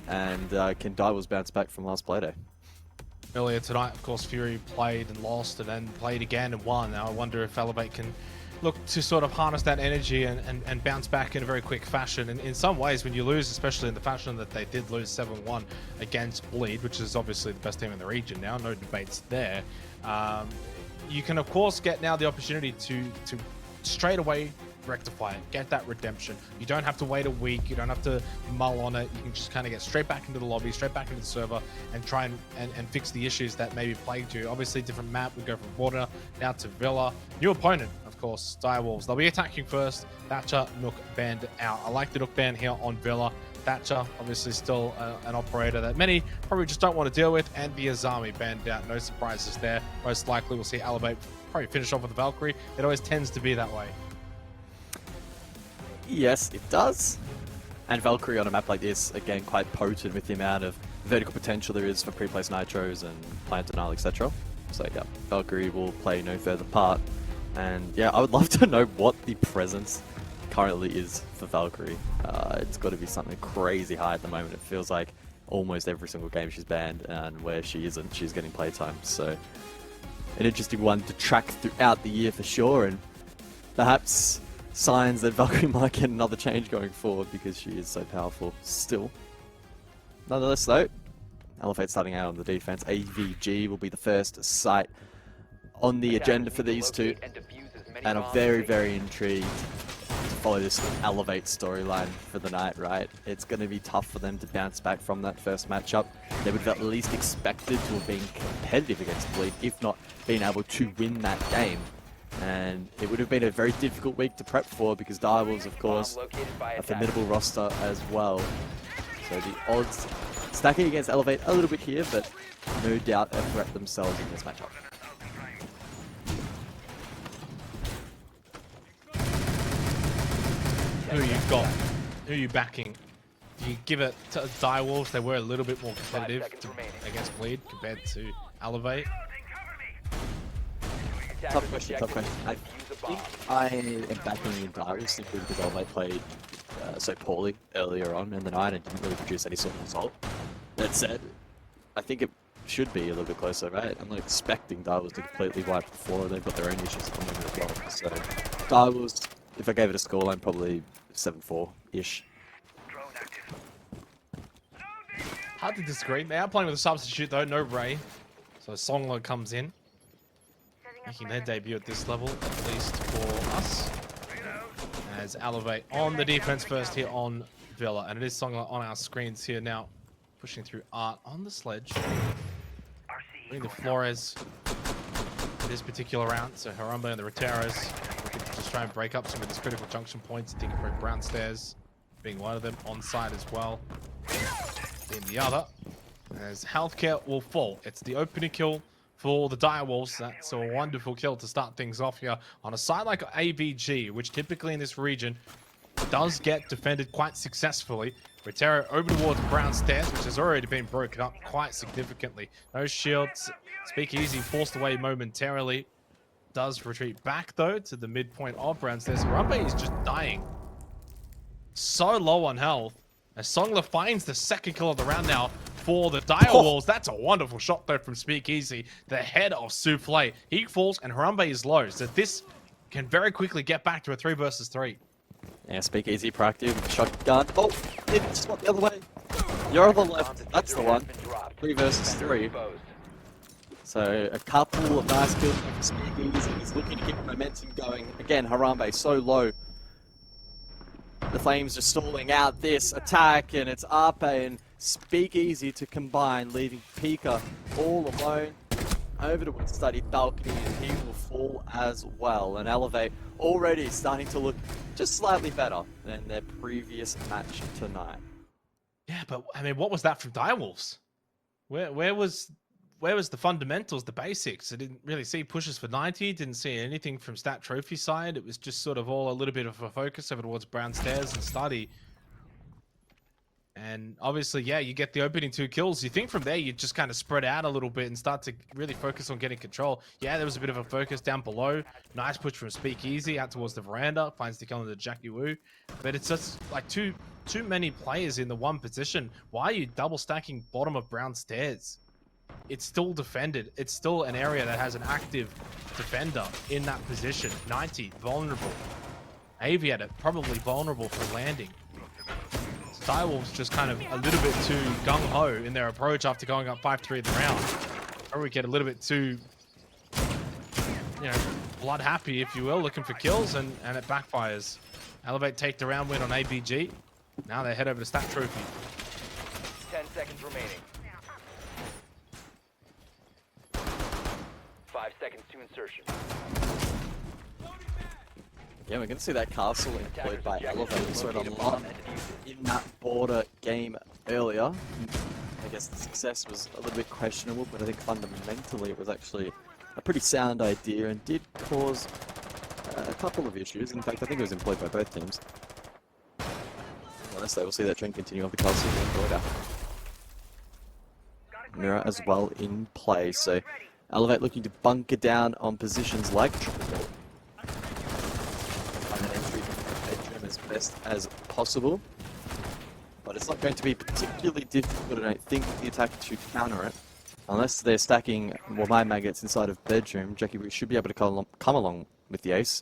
And can Direwolves bounce back from last play day? Earlier tonight, of course, Fury played and lost and then played again and won. Now I wonder if Elevate can look to sort of harness that energy and bounce back in a very quick fashion. And in some ways, when you lose, especially in the fashion that they did lose 7-1 against Bleed, which is obviously the best team in the region now, no debates there, you can, of course, get now the opportunity to straight away rectify it, get that redemption. You don't have to wait a week, you don't have to mull on it, you can just kind of get straight back into the lobby, straight back into the server and try and fix the issues that maybe plagued you. Obviously different map, we go from Border now to Villa. New opponent, of course, Direwolves. They'll be attacking first. Thatcher, Nook banned out. I like the Nook ban here on Villa. Thatcher, obviously still an operator that many probably just don't want to deal with, and the Azami banned out. No surprises there. Most likely we'll see Elevate probably finish off with the Valkyrie. It always tends to be that way. Yes, it does. And Valkyrie on a map like this, again, quite potent with the amount of vertical potential there is for pre-placed nitros and plant denial, etc. So yeah, Valkyrie will play no further part. And yeah, I would love to know what the presence currently is for Valkyrie. It's got to be something crazy high at the moment. It feels like almost every single game she's banned, and where she isn't, she's getting playtime. So an interesting one to track throughout the year for sure, and perhaps signs that Valkyrie might get another change going forward because she is so powerful still. Nonetheless though, Elevate starting out on the defense. AVG will be the first site on the agenda for these two, and I'm very, very intrigued to follow this Elevate storyline for the night, right? It's going to be tough for them to bounce back from that first matchup. They would have at least expected to have been competitive against Bleed, if not being able to win that game. And it would have been a very difficult week to prep for because Direwolves, of course, a formidable roster as well. So the odds stacking against Elevate a little bit here, but no doubt a threat themselves in this matchup. Who you got? Who are you backing? Do you give it to Direwolves? They were a little bit more competitive against Bleed compared to Elevate. Tough question, tough question. I think I am backing the Direwolves simply because Elevate played so poorly earlier on in the night and didn't really produce any sort of result. That said, I think it should be a little bit closer, right? I'm not expecting Direwolves to completely wipe the floor. They've got their own issues at the moment as well. So Direwolves, if I gave it a scoreline, probably 7-4-ish. Hard to disagree. They are playing with a substitute though, no Ray. So Songler comes in, making their debut at this level, at least for us. As Elevate on the defense first here on Villa. And it is Songler on our screens here now, pushing through Art on the sledge. Bring the Flores this particular round. So Harambe and the Roteros looking to just try and break up some of these critical junction points. I think for Brown Stairs being one of them, on side as well. Being the other, as Healthcare will fall. It's the opening kill for the Direwolves. That's a wonderful kill to start things off here on a side like AVG, which typically in this region does get defended quite successfully. Rotero over towards Brown Stairs, which has already been broken up quite significantly. No shields. Speakeasy forced away momentarily. Does retreat back though to the midpoint of Brown Stairs. Harambe is just dying. So low on health. As Songler finds the second kill of the round now for the Direwolves. That's a wonderful shot though from Speakeasy, the head of Souffle. He falls and Harambe is low, so this can very quickly get back to a 3 versus 3. Yeah, Speakeasy proactive, shotgun. Oh, it just went the other way. You're on the left, that's the one. 3 versus 3. So a couple of nice kills from Speakeasy. He's looking to keep momentum going. Again, Harambe so low. The Flames are stalling out this attack, and it's Arpe and Speakeasy to combine, leaving Pika all alone over to Study Balcony, and he will fall as well. And Elevate already starting to look just slightly better than their previous match tonight. Yeah, but I mean, what was that from Direwolves? Where was the fundamentals, the basics? I didn't really see pushes for 90, didn't see anything from Stat Trophy side. It was just sort of all a little bit of a focus over towards Brown Stairs and Study. And obviously, yeah, you get the opening 2 kills. You think from there, you just kind of spread out a little bit and start to really focus on getting control. Yeah, there was a bit of a focus down below. Nice push from Speakeasy out towards the veranda. Finds the kill into Jackie Wu. But it's just like too many players in the one position. Why are you double stacking bottom of brown stairs? It's still defended. It's still an area that has an active defender in that position. 90, vulnerable. Aviator, probably vulnerable for landing. Direwolves just kind of a little bit too gung-ho in their approach after going up 5-3 in the round. Or we get a little bit too, you know, blood happy, if you will, looking for kills, and it backfires. Elevate take the round win on ABG. Now they head over to Stat Trophy. 10 seconds remaining. 5 seconds to insertion. Yeah, we're going to see that castle employed by Elevate. We saw it a lot in that border game earlier. I guess the success was a little bit questionable, but I think fundamentally it was actually a pretty sound idea and did cause a couple of issues. In fact, I think it was employed by both teams. Honestly, we'll see that trend continue on the castle border. Mirror as well in play, so Elevate looking to bunker down on positions like Triple Ball. As best as possible, but it's not going to be particularly difficult, I don't think, for the attacker to counter it, unless they're stacking more mine maggots inside of bedroom. Jackie Wu should be able to come along with the ace,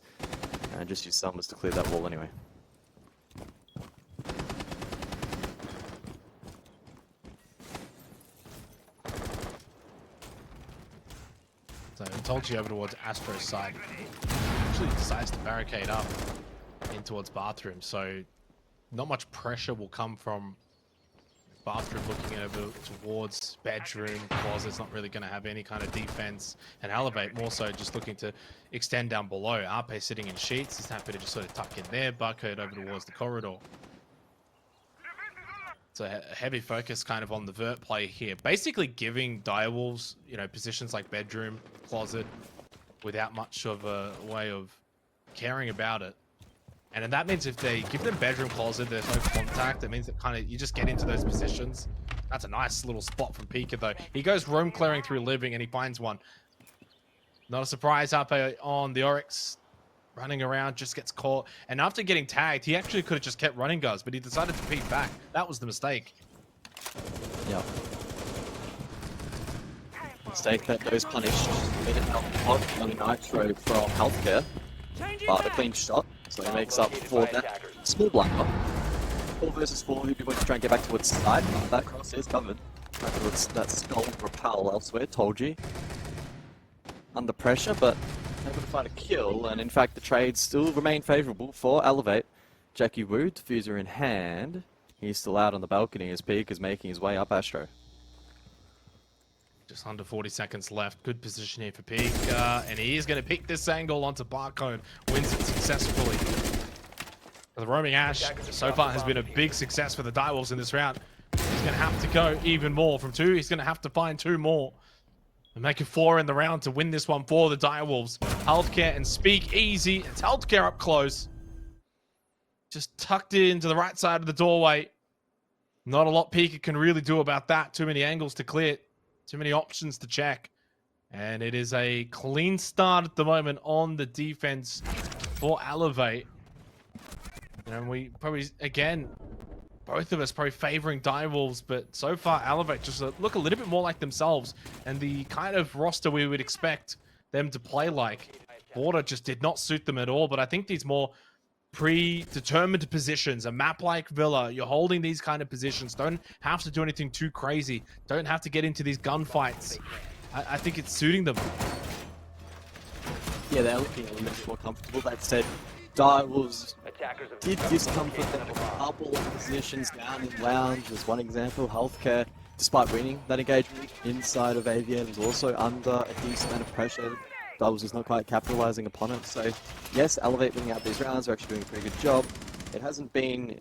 and just use summers to clear that wall anyway. So I told you over towards Astro's side. Actually decides to barricade up in towards bathroom, so not much pressure will come from bathroom looking over towards bedroom. Closet's not really going to have any kind of defense, and Elevate more so just looking to extend down below. Arpe sitting in sheets, he's happy to just sort of tuck in there. Barcode over towards the corridor. It's a heavy focus kind of on the vert play here, basically giving Direwolves, you know, positions like bedroom, closet, without much of a way of caring about it. And then that means if they give them bedroom, closet, there's no contact. It means that kind of you just get into those positions. That's a nice little spot from Pika, though. He goes roam clearing through living, and he finds one. Not a surprise up on the Oryx. Running around, just gets caught. And after getting tagged, he actually could have just kept running, guys, but he decided to peek back. That was the mistake. Yep. Mistake that goes punished. Minute on Nitro from Healthcare. But a clean shot, so he makes up for that small blunder. 4 versus 4, he'd be going to try and get back towards the side. That cross is covered. Back towards that skull repel elsewhere, told you. Under pressure, but able to find a kill, and in fact the trades still remain favourable for Elevate. Jackie Wu, diffuser in hand. He's still out on the balcony as Peak is making his way up Astro. Just under 40 seconds left. Good position here for Peak. And he is going to pick this angle onto Barcode. Wins it successfully. The roaming Ash so far has been a big success for the Direwolves in this round. He's going to have to go even more from 2. He's going to have to find 2 more. And make it 4 in the round to win this one for the Direwolves. Healthcare and Speakeasy. It's Healthcare up close. Just tucked into the right side of the doorway. Not a lot Pika can really do about that. Too many angles to clear. Too many options to check. And it is a clean start at the moment on the defense for Elevate. And we probably, again, both of us probably favoring Direwolves, but so far Elevate just look a little bit more like themselves and the kind of roster we would expect them to play like. Border just did not suit them at all, but I think these more predetermined positions, a map like Villa, you're holding these kind of positions, don't have to do anything too crazy, don't have to get into these gunfights. I think it's suiting them. Yeah, they're looking a little bit more comfortable. That said, Direwolves did discomfort them a couple of positions down in lounge as one example. Healthcare, despite winning that engagement inside of Avian, was also under a decent amount of pressure. Direwolves is not quite capitalizing upon it. So yes, Elevate winning out these rounds are actually doing a pretty good job. It hasn't been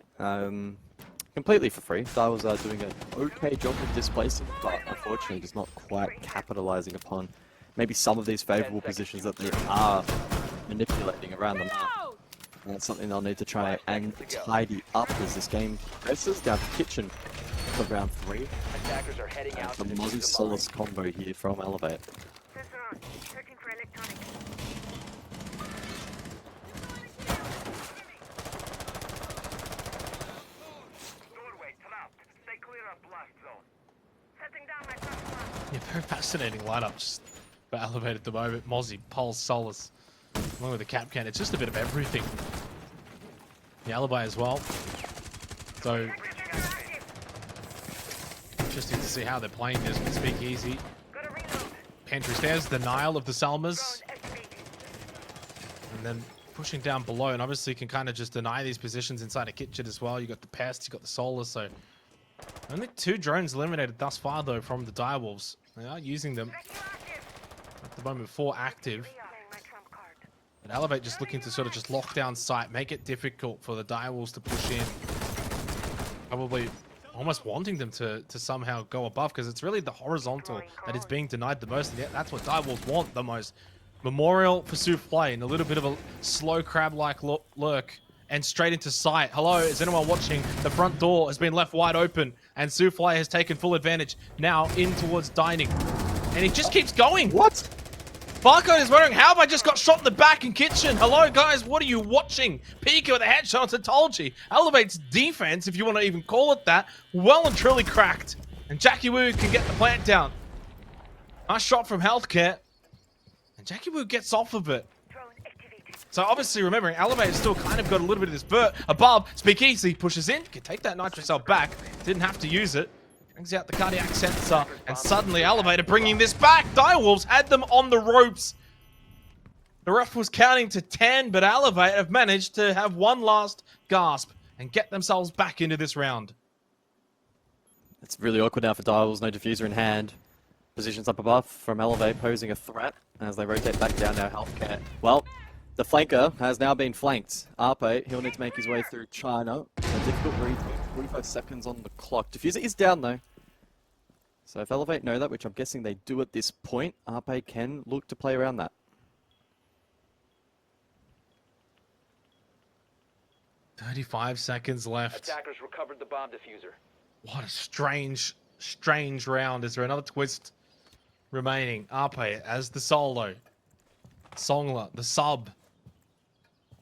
completely for free. Direwolves are doing an okay job of displacing, but unfortunately just not quite capitalizing upon maybe some of these favorable positions that they are manipulating around the map. And that's something they'll need to try and tidy up as this game progresses down to Kitchen for round 3. Attackers are heading out The to defuse Mozzie the Solace combo here from Elevate. Sensor on. Searching for electronics. Doorway trapped. Stay clear of blast zone. Setting down my first one. Yeah, very fascinating lineups for Elevate at the moment. Mozzie, Pulse, Solace, along with the Cap Can. It's just a bit of everything. The Alibi as well. So interesting to see how they're playing this with Speakeasy. Gotta reload. Pantry stairs, denial of the Salmas, Drone activated. and then pushing down below, and obviously can kind of just deny these positions inside a kitchen as well. You got the Pest, you got the Solar, so only 2 drones eliminated thus far though from the Direwolves. They are using them at the moment, 4 active. Playing my trump card. But Elevate just looking to sort of just lock down sight, make it difficult for the Direwolves to push in. Probably almost wanting them to somehow go above, because it's really the horizontal that is being denied the most, and yet that's what Direwolves want the most. Memorial for Souffle, and a little bit of a slow crab-like lurk, and straight into sight. Hello, is anyone watching? The front door has been left wide open, and Souffle has taken full advantage. Now in towards Dining, and it just keeps going. What? Barcode is wondering, how have I just got shot in the back in Kitchen? Hello, guys, what are you watching? Pico with a headshot to Tolji. Elevate's defense, if you want to even call it that, well and truly cracked. And Jackie Wu can get the plant down. Nice shot from Healthcare. And Jackie Wu gets off of it. Drone activated. So obviously, remembering, Elevate has still kind of got a little bit of this vert above. Speakeasy pushes in, can take that Nitro Cell back. Didn't have to use it. Brings out the cardiac sensor, and suddenly Elevator bringing this back. Direwolves had them on the ropes. The ref was counting to 10, but Elevate have managed to have one last gasp and get themselves back into this round. It's really awkward now for Dials, no diffuser in hand. Positions up above from Elevate posing a threat as they rotate back down now. Healthcare. Well, the flanker has now been flanked. Arpe, he'll need to make his way through China. A difficult read, 45 seconds on the clock. Diffuser is down though. So if Elevate know that, which I'm guessing they do at this point, Arpe can look to play around that. 35 seconds left. Attackers recovered the bomb diffuser. What a strange round. Is there another twist remaining? Arpe as the solo. Songler, the sub,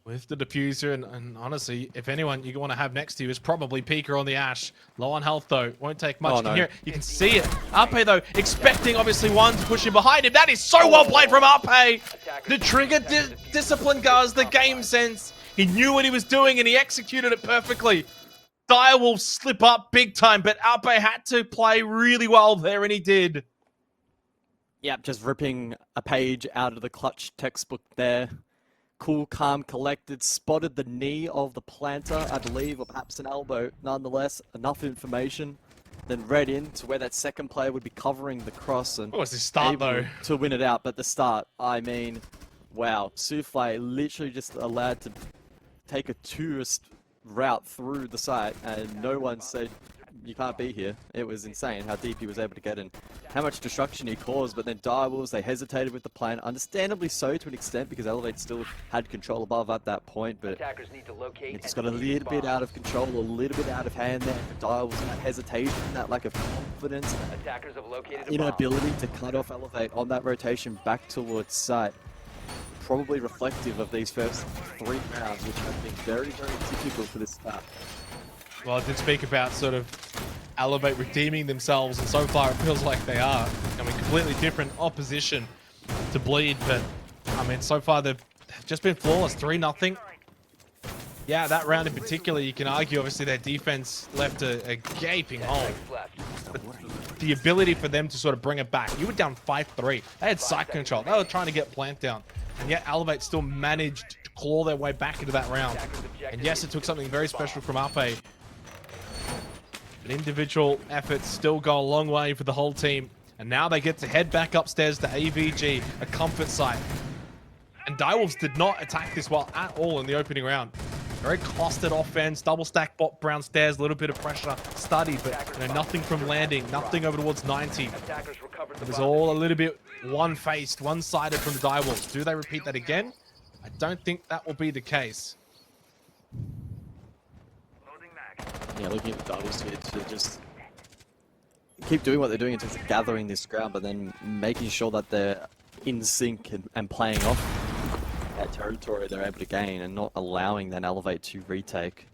with the diffuser, and honestly, if anyone you want to have next to you is probably Pika on the Ash. Low on health though, won't take much. Oh, You can no. hear it. You can see it. Arpe though, expecting obviously one to push him behind him. That is so well played from Arpe. The trigger discipline, guys, the game sense. He knew what he was doing and he executed it perfectly. Dire will slip up big time, but Arpe had to play really well there, and he did. Yep, just ripping a page out of the clutch textbook there. Cool, calm, collected, spotted the knee of the planter, I believe, or perhaps an elbow. Nonetheless, enough information. Then read in to where that second player would be covering the cross and What was his start able though? to win it out. But the start, I mean, wow. Souffle literally just allowed to take a tourist route through the site, and no one said you can't be here. It was insane how deep he was able to get in, how much destruction he caused. But then Direwolves, they hesitated with the plan, understandably so to an extent, because Elevate still had control above at that point. But Attackers need to locate it just and got a defuse little bit bombs. out of control, a little bit out of hand there for Direwolves. That hesitation, that lack of confidence, that Attackers have located a bomb. inability to cut off Elevate on that rotation back towards site. Probably reflective of these first 3 rounds, which have been very, very typical for this start. Well, I did speak about sort of Elevate redeeming themselves, and so far it feels like they are. I mean, completely different opposition to Bleed, but I mean, so far they've just been flawless. 3-0. Yeah, that round in particular, you can argue, obviously, their defense left a gaping 10 hole. seconds left. But the ability for them to sort of bring it back. You were down 5-3. They had site control. They were trying to get plant down. And yet Elevate still managed to claw their way back into that round. And yes, it took something very special from Arpe. But individual efforts still go a long way for the whole team. And now they get to head back upstairs to AVG, a comfort site. And Direwolves did not attack this well at all in the opening round. Very clustered offense, double stack bot brown stairs, a little bit of pressure studied, but you know, nothing from landing, nothing over towards 90. Attackers recovered the It was bomb. all a little bit one-faced, one-sided from the Direwolves. Do they repeat that again? I don't think that will be the case. Loading mag. Yeah, looking at the doubles here to just keep doing what they're doing in terms of gathering this ground, but then making sure that they're in sync and playing off that territory they're able to gain and not allowing that Elevate to retake.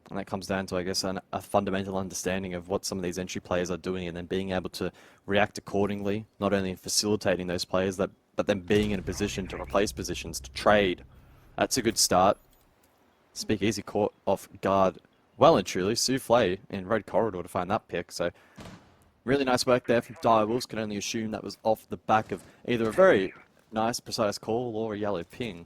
And that comes down to, I guess, a fundamental understanding of what some of these entry players are doing and then being able to react accordingly, not only in facilitating those players, but then being in a position to replace positions, to trade. That's a good start. Speakeasy caught off guard well and truly. Souffle in red corridor to find that pick. So really nice work there from Direwolves. Can only assume that was off the back of either a very nice, precise call or a yellow ping.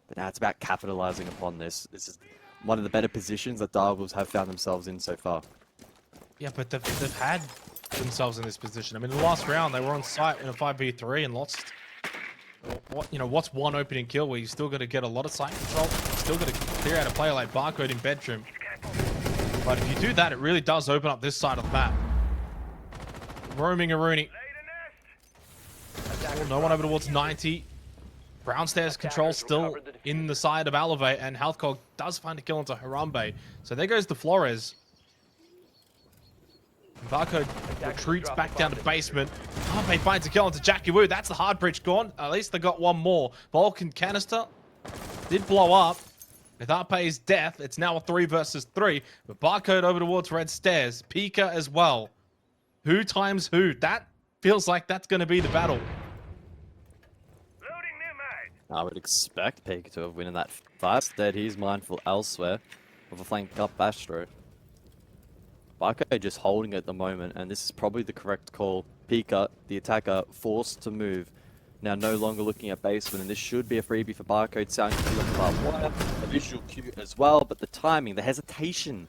But now it's about capitalizing upon this. This is one of the better positions that Direwolves have found themselves in so far. Yeah, but they've had themselves in this position. I mean, in the last round, they were on site in a 5v3 and lost. What's one opening kill where you still got to get a lot of site control, still got to clear out a player like Barcode in bedroom. But if you do that, it really does open up this side of the map. Roaming a Rooney. Well, no one over towards 90. Brownstairs control still in the side of Elevate, and Healthcog does find a kill into Harambe. So there goes the Flores. Barcode retreats back down to basement. Harambe finds a kill into Jackie Wu. That's the hard bridge gone. At least they got one more. Vulcan canister did blow up. With Arpe's death, it's now a 3 versus 3. But Barcode over towards Red Stairs. Pika as well. Who times who? That feels like that's going to be the battle. I would expect Pika to have won in that fight. Instead, he's mindful elsewhere of a flank up Astro. Barco just holding at the moment, and this is probably the correct call. Pika, the attacker, forced to move. Now no longer looking at basement, and this should be a freebie for Barcode. Sound cue on the far wire, a visual cue as well, but the timing, the hesitation,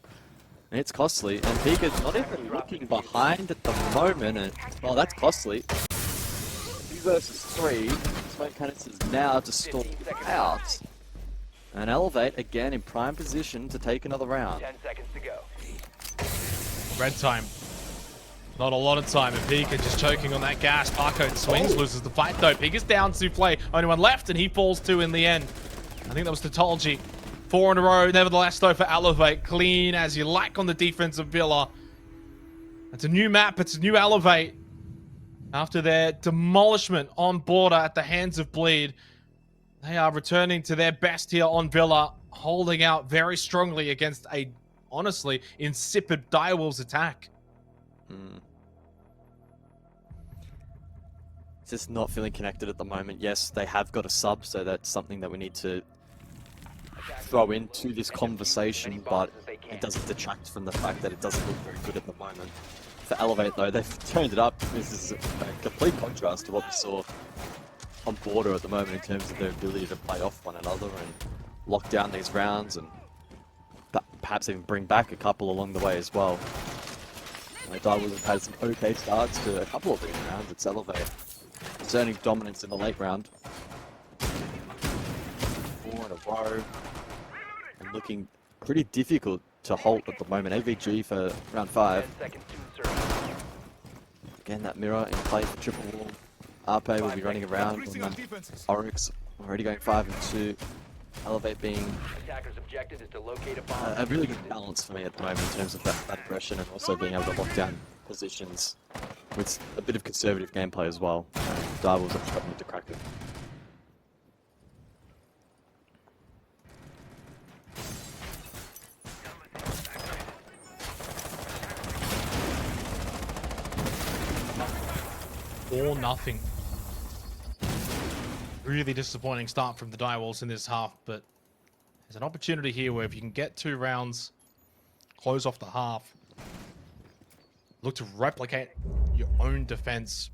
and it's costly. And Pika's not even looking behind at the moment, and well, that's costly. 2 versus 3. Smoke canisters now to stall out. And Elevate again in prime position to take another round. 10 seconds to go. Red time. Not a lot of time, and Pika just choking on that gas. Barcode swings, loses the fight though. Pika's down, Souffle. Only one left, and he falls too in the end. I think that was Tatology. 4 in a row, nevertheless though for Elevate. Clean as you like on the defensive Villa. It's a new map, it's a new Elevate. After their demolishment on border at the hands of Bleed, they are returning to their best here on Villa, holding out very strongly against a, honestly, insipid Direwolves attack. Just not feeling connected at the moment. Yes, they have got a sub, so that's something that we need to throw into this conversation, but it doesn't detract from the fact that it doesn't look very good at the moment. For Elevate though, they've turned it up. This is a complete contrast to what we saw on border at the moment in terms of their ability to play off one another and lock down these rounds and perhaps even bring back a couple along the way as well. Direwolves have had some okay starts to a couple of these rounds. It's Elevate exerting dominance in the late round. 4 in a row. And looking pretty difficult to halt at the moment. AVG for round 5. 10 seconds to insert. Again, that mirror in play for triple wall. Arpe will be running around on Oryx. Already going 5 and 2. Elevate being Attacker's objective is to locate a bomb. a really good balance for me at the moment in terms of that aggression and also being able to lock down positions with a bit of conservative gameplay as well. Direwolves are struggling to crack it. Or nothing. Really disappointing start from the Direwolves in this half, but there's an opportunity here where if you can get 2 rounds, close off the half, look to replicate your own defense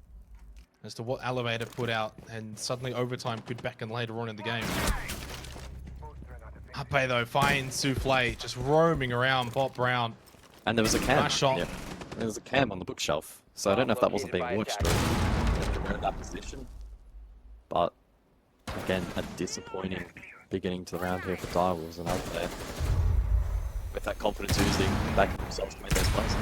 as to what Elevator put out, and suddenly overtime could beckon later on in the game. Ape though finds Souffle just roaming around Bob Brown. And there was a cam. Nice shot. Yeah. There was a cam on the bookshelf, so I don't know if that wasn't being watched or in that position. But again, a disappointing beginning to the round here for Direwolves, and Elevate with that confidence oozing back in themselves to make those plays.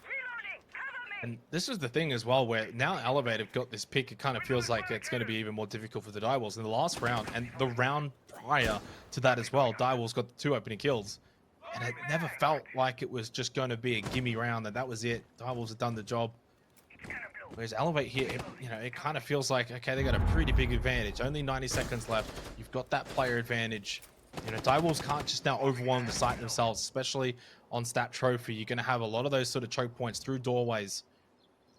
Reloading! Cover me! And this is the thing as well, where now Elevate have got this pick, it kind of feels like it's going to be even more difficult for the Direwolves in the last round, and the round prior to that as well. Direwolves got the 2 opening kills, and it never felt like it was just going to be a gimme round, and that was it. Direwolves have done the job. Whereas Elevate here, it kind of feels like, okay, they got a pretty big advantage. Only 90 seconds left. You've got that player advantage. Direwolves can't just now overwhelm the site themselves, especially on Stat Trophy. You're going to have a lot of those sort of choke points through doorways.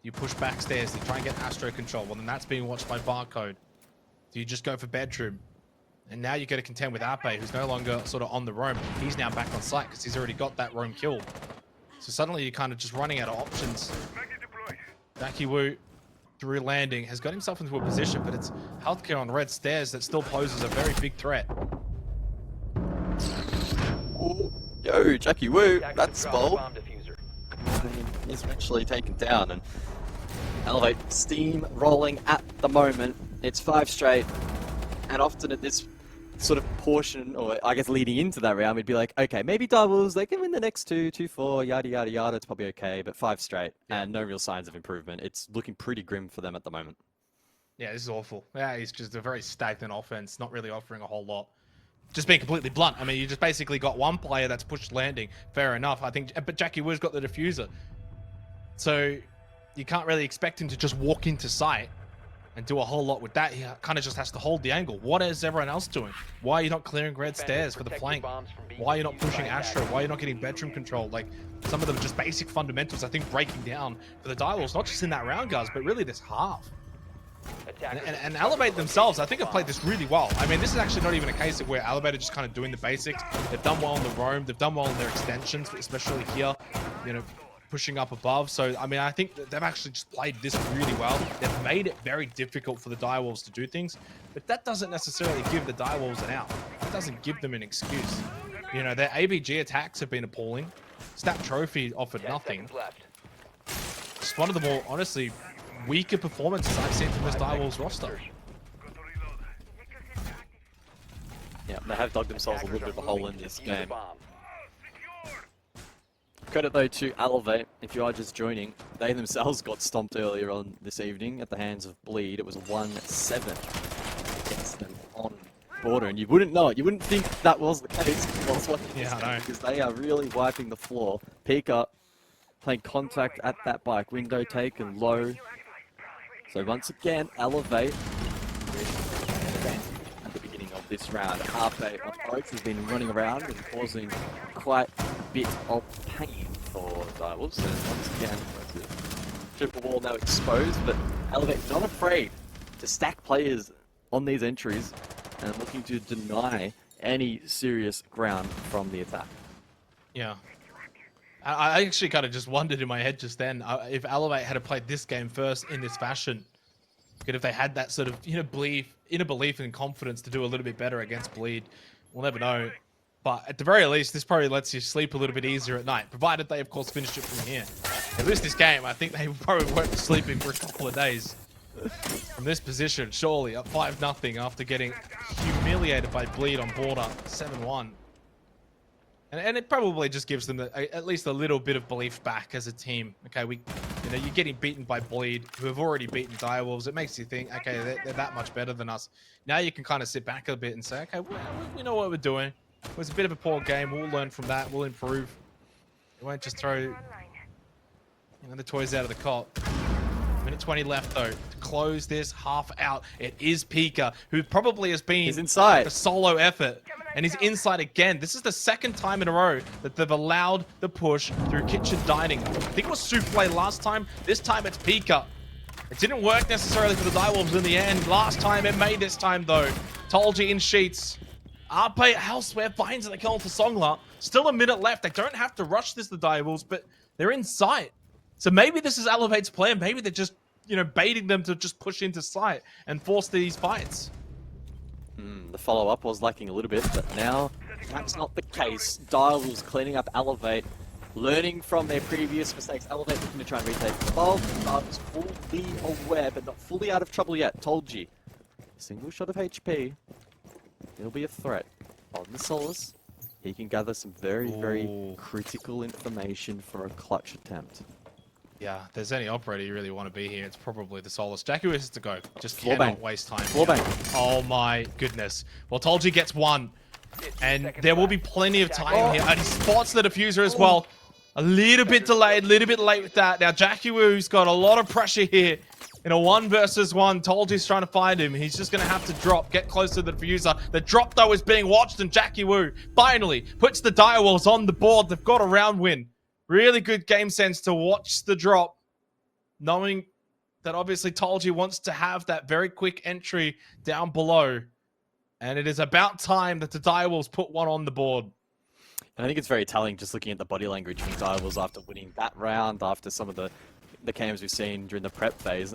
You push backstairs, you try and get Astro control. Well, then that's being watched by Barcode. Do you just go for bedroom? And now you got to contend with Ape, who's no longer sort of on the roam. He's now back on site because he's already got that roam kill. So suddenly you're kind of just running out of options. Daki Wu, through landing, has got himself into a position, but it's healthcare on red stairs that still poses a very big threat. Ooh, yo, Jackie Wu, Tactics that's across the bold. bomb diffuser. He's eventually taken down, and Elevate steam rolling at the moment. It's 5 straight, and often at this sort of portion, or I guess leading into that round, we'd be like, okay, maybe doubles, they can win the next 2, 2-4, yada yada yada, it's probably okay, but 5 straight, and no real signs of improvement. It's looking pretty grim for them at the moment. Yeah, this is awful. Yeah, it's just a very stagnant offense, not really offering a whole lot. Just being completely blunt. I mean, you just basically got one player that's pushed landing. Fair enough, I think. But Jackie Wu's got the diffuser. So you can't really expect him to just walk into sight and do a whole lot with that. He kind of just has to hold the angle. What is everyone else doing? Why are you not clearing red stairs for the flank? Why are you not pushing Astro? Why are you not getting bedroom control? Like, some of them just basic fundamentals, I think, breaking down for the Direwolves, not just in that round, guys, but really this half. And Elevate themselves, I think, have played this really well. I mean, this is actually not even a case of where Elevate are just kind of doing the basics. They've done well in the roam. They've done well in their extensions, especially here, pushing up above. So, I mean, I think that they've actually just played this really well. They've made it very difficult for the Direwolves to do things, but that doesn't necessarily give the Direwolves an out. That doesn't give them an excuse. Their ABG attacks have been appalling. Stat Trophy offered nothing. It's one of the more, honestly, weaker performances I've seen from this Direwolves roster. Yeah, they have dug themselves a little bit of a hole in this game. Credit though to Elevate, if you are just joining, they themselves got stomped earlier on this evening at the hands of Bleed. It was 1-7 against them on border, and you wouldn't know it. You wouldn't think that was the case whilst watching this game, because they are really wiping the floor. Pika playing contact at that bike, window taken low. So once again, Elevate at the beginning of this round. Ape on Oaks has been running around and causing quite a bit of pain for Direwolves. And once again, the triple wall now exposed, but Elevate not afraid to stack players on these entries and looking to deny any serious ground from the attack. Yeah. I actually kind of just wondered in my head just then if Elevate had played this game first in this fashion, if they had that sort of inner belief and confidence to do a little bit better against Bleed. We'll never know. But at the very least, this probably lets you sleep a little bit easier at night, provided they, of course, finish it from here. If they lose this game, I think they probably won't be sleeping for a couple of days. From this position, surely, up 5-0 after getting humiliated by Bleed on border, 7-1. And it probably just gives them at least a little bit of belief back as a team. Okay, you're getting beaten by Bleed, who have already beaten Direwolves. It makes you think, okay, they're that much better than us. Now you can kind of sit back a bit and say, okay, we know what we're doing. It was a bit of a poor game. We'll learn from that. We'll improve. We won't just throw the toys out of the cot. Minute 20 left, though, to close this half out. It is Pika, who probably has been a solo effort. And he's inside again. This is the second time in a row that they've allowed the push through kitchen dining. I think it was Souffle last time. This time it's Pika. It didn't work necessarily for the Direwolves in the end. Last time it made this time, though. Tolji in sheets. Ape elsewhere finds the kill for Songla. Still a minute left. They don't have to rush this, the Direwolves, but they're in sight. So maybe this is Elevate's plan. Maybe they're just, baiting them to just push into sight and force these fights. The follow-up was lacking a little bit, but now that's not the case. Direwolves cleaning up Elevate, learning from their previous mistakes. Elevate looking to try and retake the ball. Direwolves fully aware, but not fully out of trouble yet. Told you. Single shot of HP. It'll be a threat. On the Solus, he can gather some very, very critical information for a clutch attempt. Yeah, if there's any operator you really want to be here, it's probably the Solus. Jackie has to go. Just Floor cannot bang. waste time. Floor here. bang. Oh my goodness. Well, Tolji gets one. 15 And seconds there will left. be plenty of time here. And he spots the diffuser as well. A little bit delayed, a little bit late with that. Now, Jackie Wu's got a lot of pressure here. In a 1 versus 1, Tolji's trying to find him. He's just going to have to drop, get close to the diffuser. The drop, though, is being watched, and Jackie Wu finally puts the direwolves on the board. They've got a round win. Really good game sense to watch the drop, knowing that obviously Tolji wants to have that very quick entry down below. And it is about time that the direwolves put one on the board. And I think it's very telling just looking at the body language from Direwolves after winning that round, after some of the cams we've seen during the prep phase.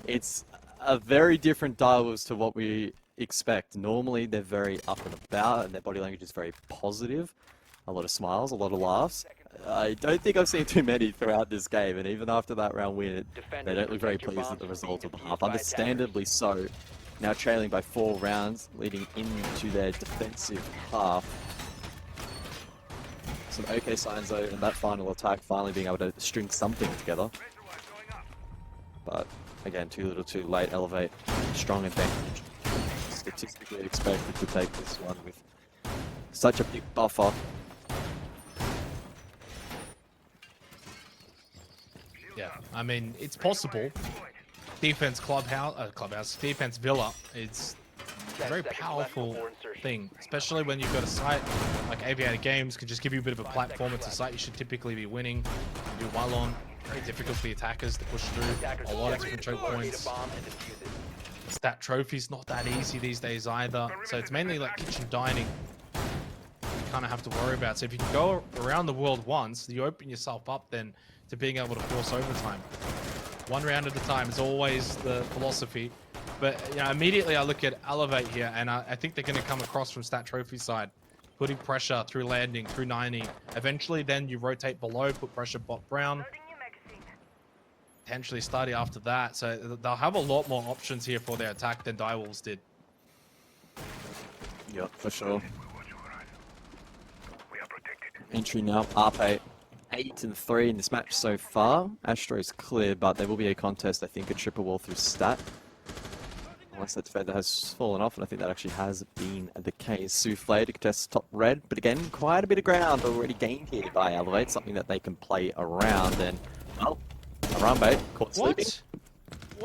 It's a very different Direwolves to what we expect. Normally they're very up and about and their body language is very positive. A lot of smiles, a lot of laughs. I don't think I've seen too many throughout this game, and even after that round win, they don't look very pleased at the result of the half. Understandably so. Now trailing by 4 rounds, leading into their defensive half. Some okay signs though, and that final attack finally being able to string something together. But again, too little too late. Elevate, strong advantage. Statistically expected to take this one with such a big buffer. Yeah, I mean, it's possible. Defense defense Villa, it's a very powerful thing, especially when you've got a site like Aviator Games can just give you a bit of a platform. It's a site you should typically be winning, do well on. Very difficult for the attackers to push through a lot of different choke points. Stat trophies not that easy these days either, so it's mainly like kitchen dining you kind of have to worry about. So if you can go around the world once, you open yourself up then to being able to force overtime. 1 round at a time is always the philosophy. But you know, immediately I look at Elevate here, and I think they're going to come across from Stat Trophy side, putting pressure through landing, through 90. Eventually, then you rotate below, put pressure bot Brown. Loading new magazine. Potentially Study after that. So they'll have a lot more options here for their attack than Direwolves did. Yep, for sure. We are protected. Entry now, Arpe 8-3 in this match so far. Astro's clear, but there will be a contest, I think, a triple wall through Stat. Unless that defender has fallen off, and I think that actually has been the case. Souffle to contest top red, but again, quite a bit of ground already gained here by Elevate, something that they can play around, and, well, Harambe caught sleeping.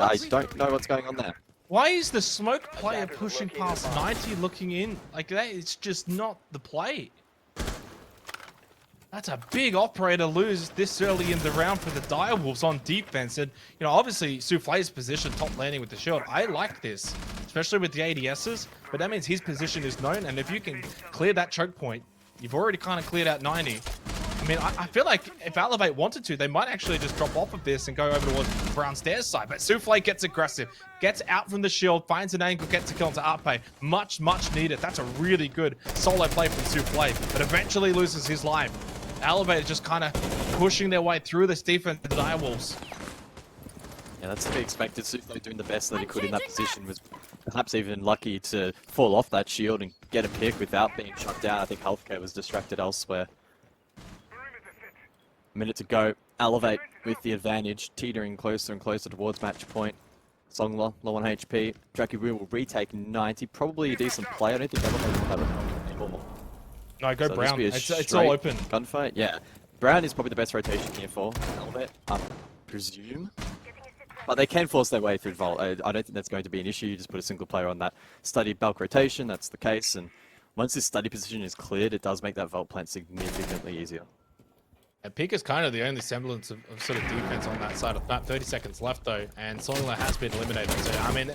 I don't know what's going on there. Why is the smoke player pushing past 90 looking in? Like that, it's just not the play. That's a big operator lose this early in the round for the Direwolves on defense. And, you know, obviously, Souffle's position, top landing with the shield. I like this, especially with the ADSs. But that means his position is known. And if you can clear that choke point, you've already kind of cleared out 90. I mean, I feel like if Elevate wanted to, they might actually just drop off of this and go over towards Brown Stairs side. But Souffle gets aggressive, gets out from the shield, finds an angle, gets a kill into Arpe. Much needed. That's a really good solo play from Souffle, but eventually loses his life. Elevate just kind of pushing their way through this defense, the Direwolves. Yeah, that's to be expected. Souffle doing the best that he could in that position, was perhaps even lucky to fall off that shield and get a pick without being shut down. I think Healthcare was distracted elsewhere. A minute to go. Elevate with the advantage, teetering closer and closer towards match point. Songla, low on HP. Jackie Wu will retake 90. Probably a decent play. I don't think Elevate will have a anymore. No, go So Brown. this will be a It's all open. Gunfight, yeah. Brown is probably the best rotation here for Elevate, I presume. But they can force their way through Vault. I don't think that's going to be an issue. You just put a single player on that study bulk rotation. That's the case. And once this study position is cleared, it does make that Vault plant significantly easier. And Peak is kind of the only semblance of sort of defense on that side of that. 30 seconds left though, and Songla has been eliminated. So I mean,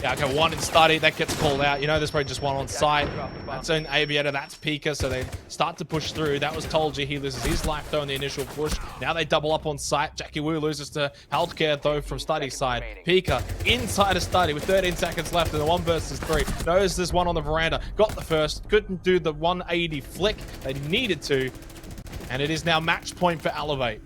yeah, okay, 1 in study, that gets called out. You know, there's probably just 1 on site. That's an Aviator, that's Pika, so they start to push through. That was Tolji, he loses his life though in the initial push. Now they double up on site. Jackie Wu loses to Healthcare though from study side. Pika inside of study with 13 seconds left in the 1 versus 3. Knows there's 1 on the veranda, got the first, couldn't do the 180 flick they needed to. And it is now match point for Elevate.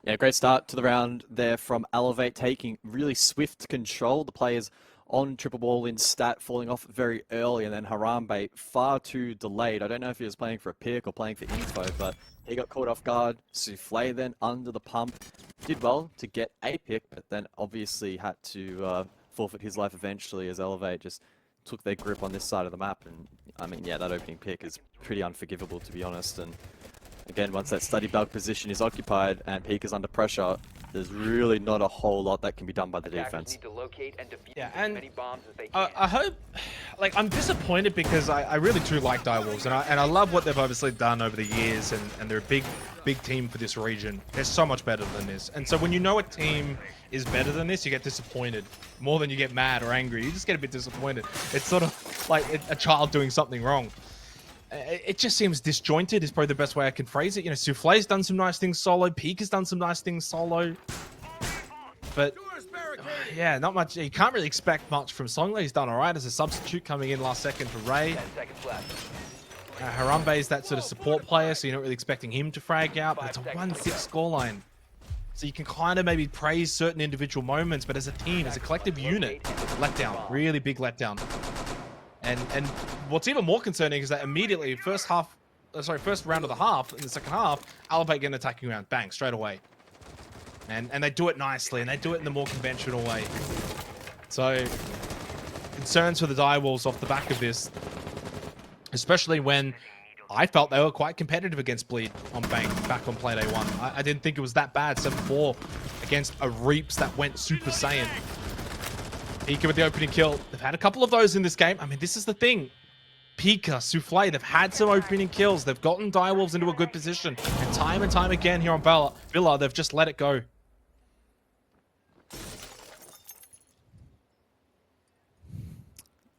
Yeah, great start to the round there from Elevate, taking really swift control. The players on triple ball in Stat falling off very early, and then Harambe far too delayed. I don't know if he was playing for a pick or playing for info, but he got caught off guard. Souffle then under the pump. did well to get a pick, but then obviously had to forfeit his life eventually as Elevate just took their grip on this side of the map. And I mean, yeah, that opening pick is pretty unforgivable, to be honest. And again, once that study bug position is occupied and Peak is under pressure, there's really not a whole lot that can be done by the Attackers defense. need to locate and defuse Yeah, as and many bombs as they can. I hope, like, I'm disappointed because I really do like Direwolves, and I love what they've obviously done over the years, and they're a big team for this region. They're so much better than this, and so when you know a team is better than this, you get disappointed more than you get mad or angry. You just get a bit disappointed. It's sort of like a child doing something wrong. It just seems disjointed is probably the best way I can phrase it. You know, Souffle's done some nice things solo, Peak has done some nice things solo, but yeah, not much. You can't really expect much from Songler. He's done all right as a substitute coming in last second for Ray. 10 seconds left. Harambe is that sort of support player, so you're not really expecting him to frag out, but it's a 1-6 scoreline. So you can kind of maybe praise certain individual moments, but as a team, as a collective unit, letdown, really big letdown. And what's even more concerning is that immediately, first round of the half, in the second half, Elevate get an attacking round, bang, straight away. And they do it nicely, and they do it in the more conventional way. So, concerns for the Direwolves off the back of this, especially when I felt they were quite competitive against Bleed on Bang back on Play Day 1. I didn't think it was that bad, 7-4 against a Reaps that went Super Saiyan. Pika with the opening kill. They've had a couple of those in this game. I mean, this is the thing. Pika, Souffle, they've had some opening kills. They've gotten Direwolves into a good position. And time again here on Villa, they've just let it go.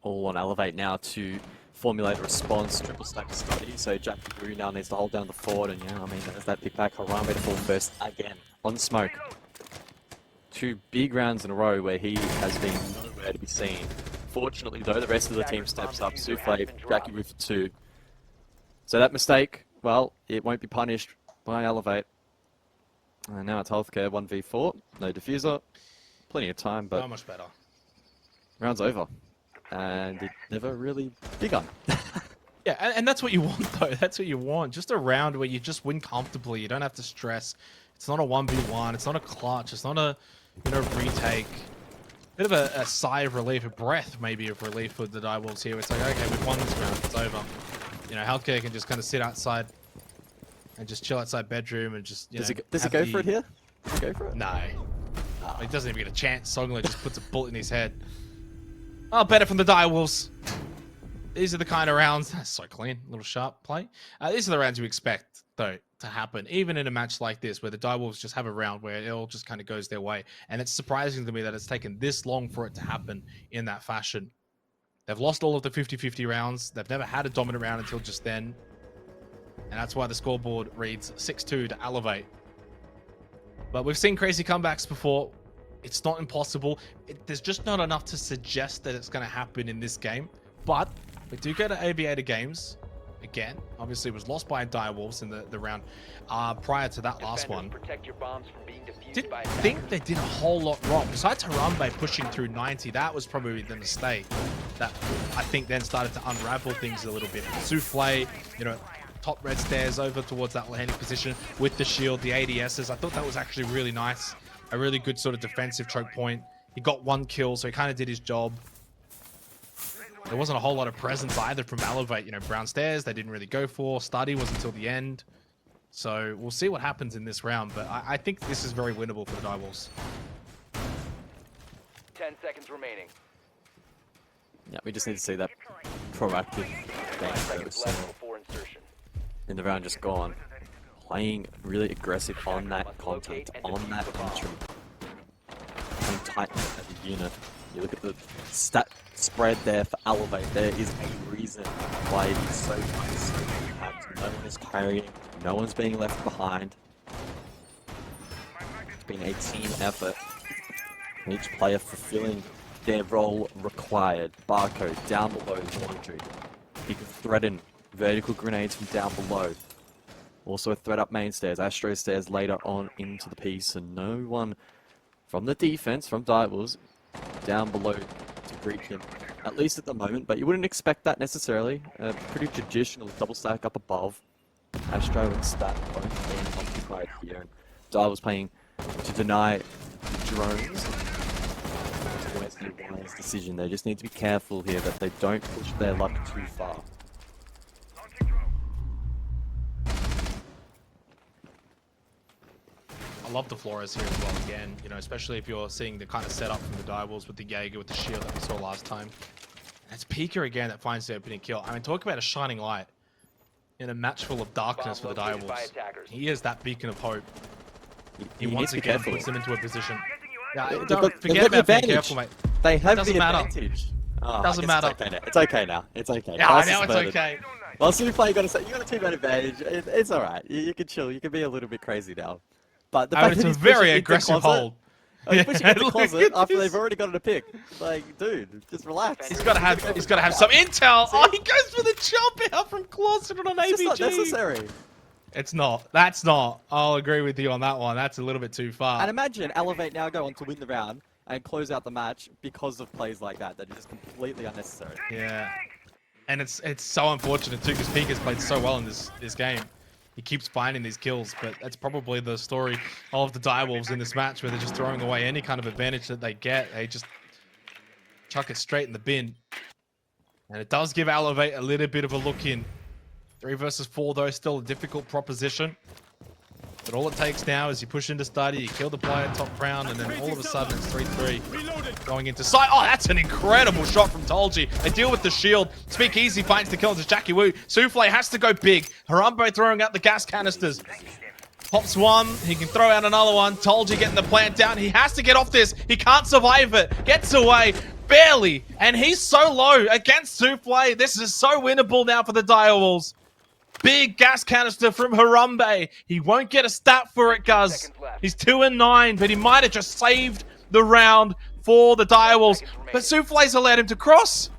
All on Elevate now to formulate a response, triple stack study. So Jackie Brew now needs to hold down the fort, and yeah, I mean, there's that pick back. Harambe to fall first again on smoke. 2 big rounds in a row where he has been nowhere to be seen. Fortunately, though, the rest of the team steps up. Souffle, Jackie Brew for 2. So that mistake, well, it won't be punished by Elevate. And now it's Healthcare 1v4, no diffuser, plenty of time, but So much better. round's over. And it never really begun. Yeah, and that's what you want, though. That's what you want. Just a round where you just win comfortably. You don't have to stress. It's not a 1v1. It's not a clutch. It's not a, retake. Bit of a sigh of relief, a breath maybe of relief for the Direwolves here. It's like, okay, we've won this round. It's over. Healthcare can just kind of sit outside and just chill outside bedroom and just, Does he go for it here? Does he go for it? No. He doesn't even get a chance. Songler just puts a bullet in his head. Oh, better from the Direwolves. These are the kind of rounds. That's so clean. Little sharp play. These are the rounds you expect, though, to happen. Even in a match like this, where the Direwolves just have a round where it all just kind of goes their way. And it's surprising to me that it's taken this long for it to happen in that fashion. They've lost all of the 50-50 rounds. They've never had a dominant round until just then. And that's why the scoreboard reads 6-2 to Elevate. But we've seen crazy comebacks before. It's not impossible. There's just not enough to suggest that it's going to happen in this game. But we do go to Aviator Games. Again, obviously it was lost by Direwolves in the round prior to that last one. Protect your bombs from being defused Didn't by think they did a whole lot wrong. Besides Harambe pushing through 90, that was probably the mistake that I think then started to unravel things a little bit. Souffle, top red stairs over towards that landing position with the shield, the ADSs. I thought that was actually really nice. A really good sort of defensive choke point. He got 1 kill, so he kind of did his job. There wasn't a whole lot of presence either from Elevate. Brown stairs, they didn't really go for. Study was until the end. So we'll see what happens in this round, but I think this is very winnable for the Direwolves. 10 seconds remaining. Yeah, we just need to see that proactive 5 game seconds left before insertion. in the round just gone. Playing really aggressive on that contact, on that entry. Playing tight as a unit. You look at the stat spread there for Elevate. There is a reason why it is so nice. No one is carrying, no one's being left behind. It's been a team effort. Each player fulfilling their role required. Barcode down below the laundry. He can threaten vertical grenades from down below. Also a threat up main stairs, Astro stairs later on into the piece, and no one from the defense, from Direwolves, down below to greet him, at least at the moment, but you wouldn't expect that necessarily. Pretty traditional double stack up above. Astro and Stat both being occupied here, and Direwolves playing to deny drones. It's a wise decision. They just need to be careful here that they don't push their luck too far. I love the Flores here as well again, you know, especially if you're seeing the kind of setup from the Direwolves with the Jaeger, with the shield that we saw last time. And it's Pika again that finds the opening kill. I mean, talk about a shining light in a match full of darkness for the Direwolves. He is that beacon of hope. He once again puts them into a position. Yeah, don't forget about being careful, mate. They have Doesn't the matter. advantage. Oh, Doesn't I guess matter. It's okay now. It's okay. Yeah, I Class know is it's burdened. okay. Well, Souffle, you got a 2-man advantage. It's alright. You can chill. You can be a little bit crazy now. But the I fact mean, it's that a he's very pushing into aggressive closet- hold. He's pushing into Look closet at after this. they've already got it a pick. Like, dude, just relax. He's got to have some intel. Oh, he goes for the jump out from closet on an It's ABG. just not necessary. It's not. That's not. I'll agree with you on that one. That's a little bit too far. And imagine Elevate now go on to win the round and close out the match because of plays like that. That are just completely unnecessary. Yeah. And it's so unfortunate too, because Pika's played so well in this game. He keeps finding these kills, but that's probably the story of the Direwolves in this match, where they're just throwing away any kind of advantage that they get. They just chuck it straight in the bin. And it does give Elevate a little bit of a look in. 3 versus 4 though, still a difficult proposition. But all it takes now is you push into study, you kill the player top round, and then all of a sudden it's 3-3. Going into sight. Oh, that's an incredible shot from Tolji. They deal with the shield. Speakeasy finds the kill to Jackie Wu. Souffle has to go big. Harambe throwing out the gas canisters. Pops one. He can throw out another one. Tolji getting the plant down. He has to get off this. He can't survive it. Gets away. Barely. And he's so low against Souffle. This is so winnable now for the Direwolves. Big gas canister from Harambe. He won't get a stat for it, Guz. He's 2-9, but he might have just saved the round for the Direwolves. But Souffle's allowed him to cross.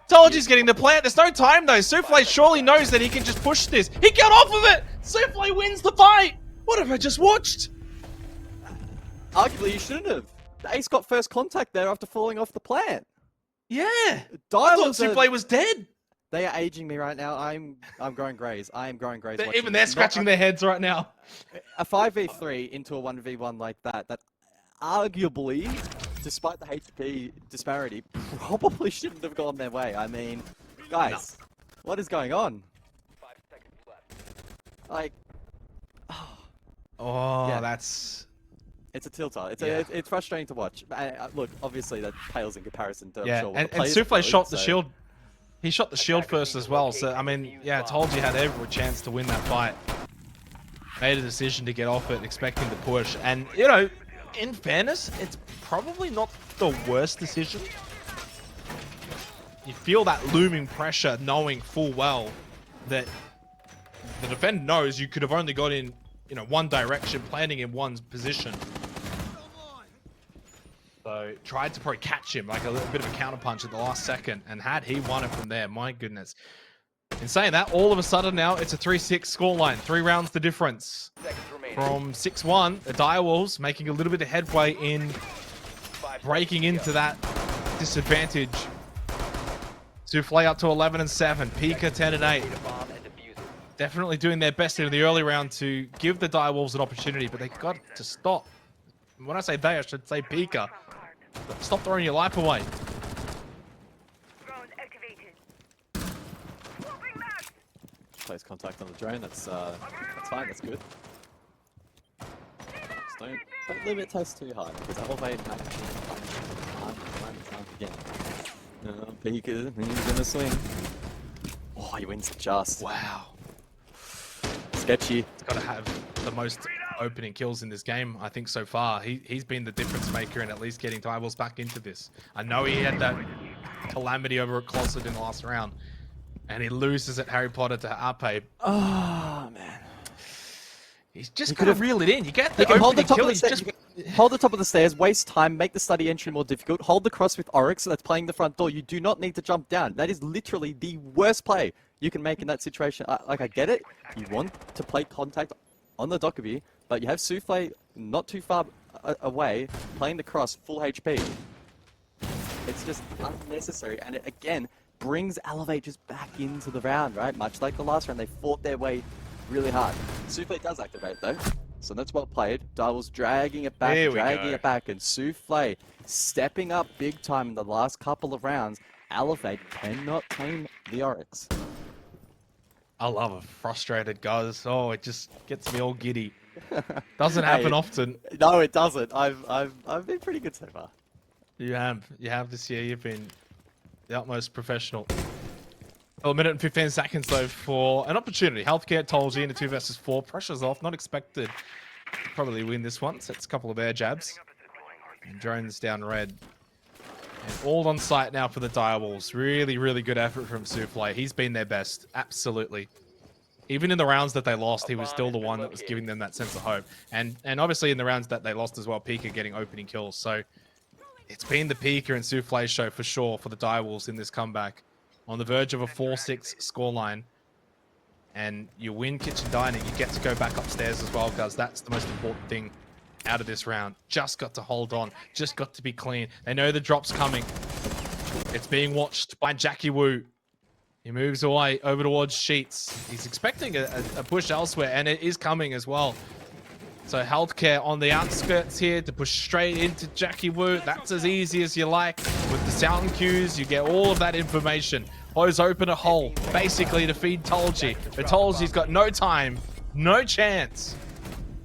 Tolji's getting the plant. There's no time, though. Souffle surely knows that he can just push this. He got off of it. Souffle wins the fight. What have I just watched? Arguably, you shouldn't have. The Ace got first contact there after falling off the plant. Yeah. I Direwolves thought Souffle was dead. They are aging me right now. I'm growing greys. I am growing greys. Even they're scratching their heads right now. A 5v3 into a 1v1 like that arguably, despite the HP disparity, probably shouldn't have gone their way. I mean, guys, what is going on? 5 seconds left. Like, Oh, Yeah. it's a tilter. Yeah. It's frustrating to watch. Look, obviously that pales in comparison to Yeah, I'm sure what and the players Souffle are shot doing, the so- shield. He shot the shield first as well, so I mean, yeah, Tolji had every chance to win that fight. Made a decision to get off it, expecting the push, and you know, in fairness, it's probably not the worst decision. You feel that looming pressure, knowing full well that the defender knows you could have only got in, you know, one direction, planting in one position. So tried to probably catch him, like a little bit of a counterpunch at the last second, and had he won it from there, my goodness. In saying that, all of a sudden now it's a 3-6 scoreline, 3 rounds the difference. Seconds remaining. From 6-1, the Direwolves making a little bit of headway in 5 breaking seconds to into that disadvantage. Souffle up to 11-7, Pika 10-8. go. Bomb and defuse it. Definitely doing their best in the early round to give the Direwolves an opportunity, but they got to stop. When I say they, I should say Pika. Stop throwing your life away. Drones activated. Place contact on the drone. That's fine. That's good. Just don't limit test too hard because Elevate again. Pika, he's gonna swing. Oh, he wins just. Wow. Sketchy. He's got to have the most opening kills in this game, I think, so far. He's been the difference maker in at least getting Direwolves back into this. I know he had that calamity over at Closet in the last round, and he loses at Harry Potter to Ape. Oh man. He's just He got to could've- reel it in. You get You the can hold the opening top kill. of the He's stairs. just... You can hold the top of the stairs. Waste time. Make the study entry more difficult. Hold the cross with Oryx. That's playing the front door. You do not need to jump down. That is literally the worst play you can make in that situation. Like I get it. You want to play contact on the Dokkaebi, but you have Souffle not too far away playing the cross full HP. It's just unnecessary, and it again brings Elevate just back into the round, right? Much like the last round, they fought their way really hard. Souffle does activate though. So that's well played. Darwell's dragging it back, Here we dragging go. it back, and Souffle stepping up big time in the last couple of rounds. Elevate cannot tame the Oryx. I love a frustrated guys. Oh, it just gets me all giddy. Doesn't happen often. No, it doesn't. I've been pretty good so far. You have this year. You've been the utmost professional. Well, a minute and 15 seconds though for an opportunity. Healthcare told you in the 2 versus 4. Pressure's off. Not expected. Probably win this one. Sets a couple of air jabs. And drones down red. And all on site now for the Direwolves. Really, really good effort from Souffle. He's been their best. Absolutely. Even in the rounds that they lost, he was still the one that was giving them that sense of hope. And obviously in the rounds that they lost as well, Pika getting opening kills. So it's been the Pika and Souffle show for sure for the Direwolves in this comeback. On the verge of a 4-6 scoreline. And you win kitchen dining, you get to go back upstairs as well, guys. That's the most important thing out of this round. Just got to hold on. Just got to be clean. They know the drop's coming. It's being watched by Jackie Wu. He moves away over towards Sheets. He's expecting a push elsewhere, and it is coming as well. So Healthcare on the outskirts here to push straight into Jackie Wu. That's as easy as you like. With the sound cues, you get all of that information. Close open a hole, basically to feed Tolji. But Tolji's got no time, no chance.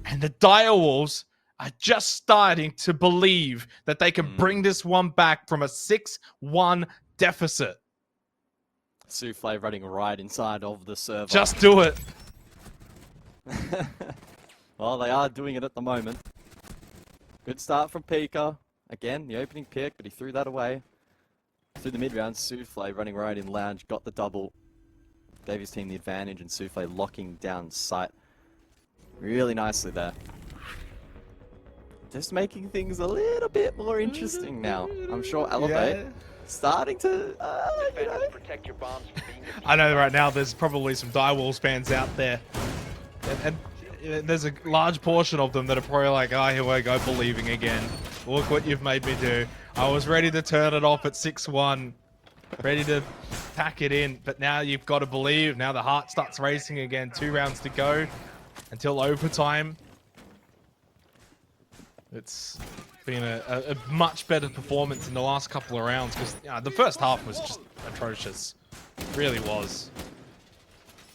And the Direwolves are just starting to believe that they can bring this one back from a 6-1 deficit. Souffle running right inside of the server. Just do it. Well, they are doing it at the moment. Good start from Pika. Again, the opening pick, but he threw that away. Through the mid-round, Souffle running right in lounge, got the double. Gave his team the advantage, and Souffle locking down sight. Really nicely there. Just making things a little bit more interesting now. I'm sure Elevate starting to, you know. Protect your bombs from being defused. I know right now there's probably some Direwolves fans out there. And there's a large portion of them that are probably like, oh, here we go, believing again. Look what you've made me do. I was ready to turn it off at 6-1. Ready to pack it in. But now you've got to believe. Now the heart starts racing again. 2 rounds to go until overtime. It's been a much better performance in the last couple of rounds because the first half was just atrocious. It really was.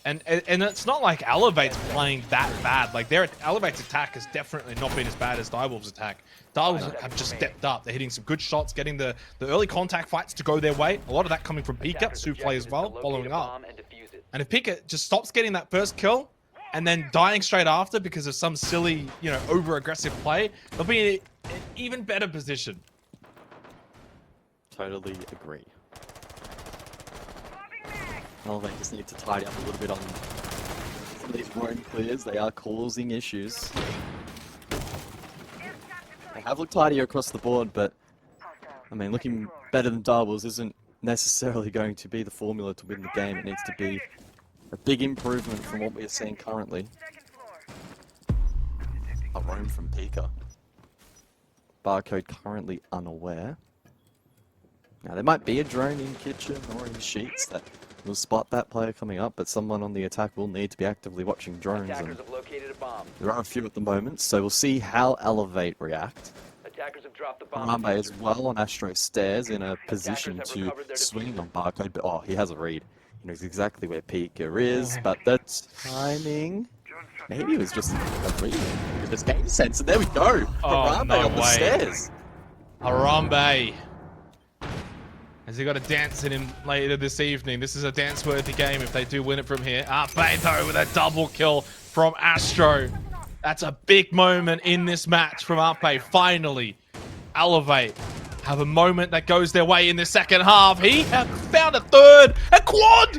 And it's not like Elevate's playing that bad. Like their Elevate's attack has definitely not been as bad as Direwolves' attack. Direwolves have just stepped up. They're hitting some good shots, getting the early contact fights to go their way. A lot of that coming from Pika, Souffle as well, following up. And if Pika just stops getting that first kill and then dying straight after because of some silly, you know, over-aggressive play, they'll be in an even better position. Totally agree. Well, they just need to tidy up a little bit on some of these roam clears. They are causing issues. They have looked tidier across the board, but I mean, looking better than Direwolves isn't necessarily going to be the formula to win the game. It needs to be a big improvement from what we are seeing currently. A roam from Pika. Barcode currently unaware. Now, there might be a drone in kitchen or in sheets that will spot that player coming up, but someone on the attack will need to be actively watching drones. And Attackers have located a bomb. there are a few at the moment, so we'll see how Elevate react. Attackers have dropped the bomb. Harambe as well on Astro stairs in a position to swing on Barcode, but oh, he has a read. He knows exactly where Pika is, but the timing... Maybe it was just a read. It was game sense, and there we go! Harambe no on the way. stairs! Harambe. Has he got a dance in him later this evening? This is a dance-worthy game if they do win it from here. Beto with a double kill from Astro. That's a big moment in this match from Arpe. Finally, Elevate have a moment that goes their way in the second half. He found a third, a quad!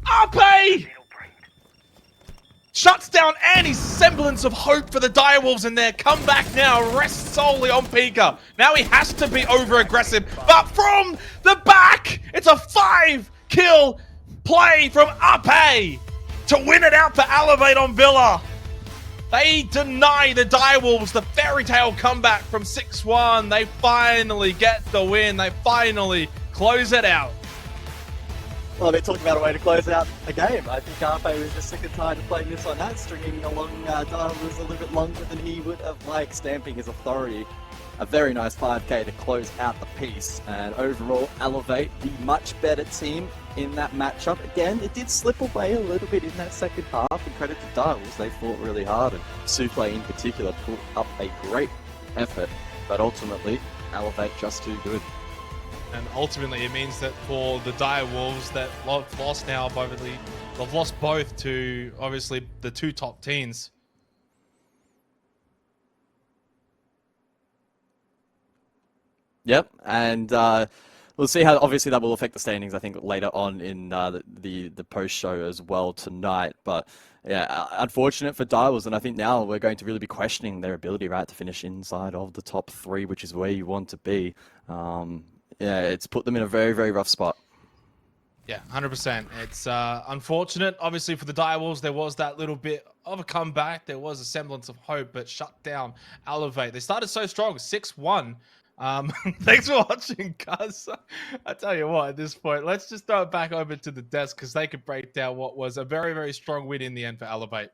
Arpe shuts down any semblance of hope for the Direwolves, and their comeback now rests solely on Pika. Now he has to be over-aggressive, but from the back, it's a 5-kill play from Ape to win it out for Elevate on Villa. They deny the Direwolves the fairy tale comeback from 6-1. They finally get the win. They finally close it out. Well, they're talking about a way to close out a game. I think RFA was just sick and tired of playing this on that, stringing along Dials a little bit longer than he would have liked, stamping his authority. A very nice 5k to close out the piece, and overall Elevate, the much better team in that matchup. Again, it did slip away a little bit in that second half, and credit to Dials, they fought really hard, and Souffle in particular put up a great effort, but ultimately Elevate just too good. And ultimately, it means that for the Dire Wolves that lost now, they've lost both to obviously the two top teams. Yep, and we'll see how obviously that will affect the standings. I think later on in the post show as well tonight. But yeah, unfortunate for Dials, and I think now we're going to really be questioning their ability, right, to finish inside of the top 3, which is where you want to be. Yeah, it's put them in a very, very rough spot. Yeah, 100%. It's unfortunate. Obviously, for the Direwolves, there was that little bit of a comeback. There was a semblance of hope, but shut down Elevate. They started so strong, 6-1. Thanks for watching, guys. I tell you what, at this point, let's just throw it back over to the desk because they could break down what was a very, very strong win in the end for Elevate.